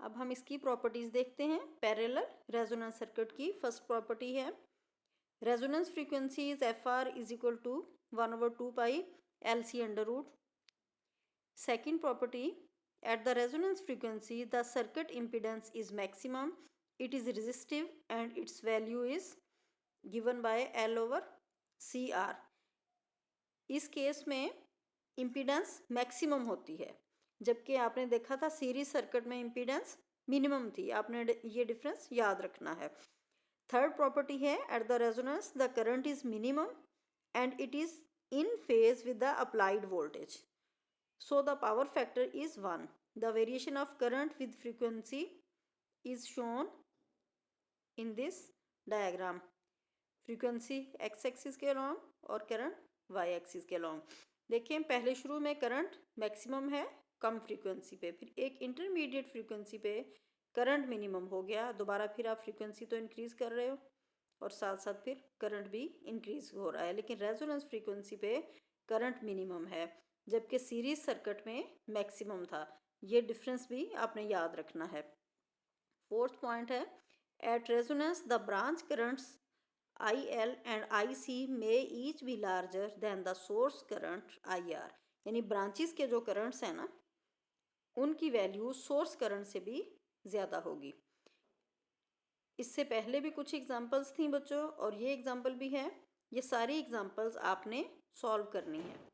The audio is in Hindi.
अब हम इसकी प्रॉपर्टीज देखते हैं पैरेलल रेजोनेंस सर्किट की। फर्स्ट प्रॉपर्टी है resonance frequency is FR is equal to 1/2 pi LC under root. Second property at the resonance frequency the circuit impedance is maximum, it is resistive and its value is given by L/CR। इस केस में इम्पीडेंस मैक्सिमम होती है, जबकि आपने देखा था सीरीज सर्किट में इम्पीडेंस मिनिमम थी। आपने ये डिफरेंस याद रखना है। थर्ड प्रॉपर्टी है at the resonance the current is minimum and it is in phase with the applied voltage, so the power factor is 1। the variation of current with frequency is shown in this diagram। frequency x axis के along और करंट y एक्सिस के along। देखें पहले शुरू में करंट मैक्सिमम है कम फ्रीक्वेंसी पे, फिर एक इंटरमीडिएट फ्रीक्वेंसी पे करंट मिनिमम हो गया, दोबारा फिर आप फ्रीक्वेंसी तो इंक्रीज़ कर रहे हो और साथ साथ फिर करंट भी इंक्रीज़ हो रहा है, लेकिन रेजोनेंस फ्रीक्वेंसी पे करंट मिनिमम है जबकि सीरीज सर्किट में मैक्सिमम था। ये डिफरेंस भी आपने याद रखना है। फोर्थ पॉइंट है at resonance the branch currents IL and IC may each be larger than the source current IR। यानी ब्रांचेस के जो करंट्स हैं ना, उनकी वैल्यू सोर्स करंट से भी ज़्यादा होगी। इससे पहले भी कुछ एग्जांपल्स थी बच्चों, और ये एग्जांपल भी है। ये सारी एग्जांपल्स आपने सॉल्व करनी है।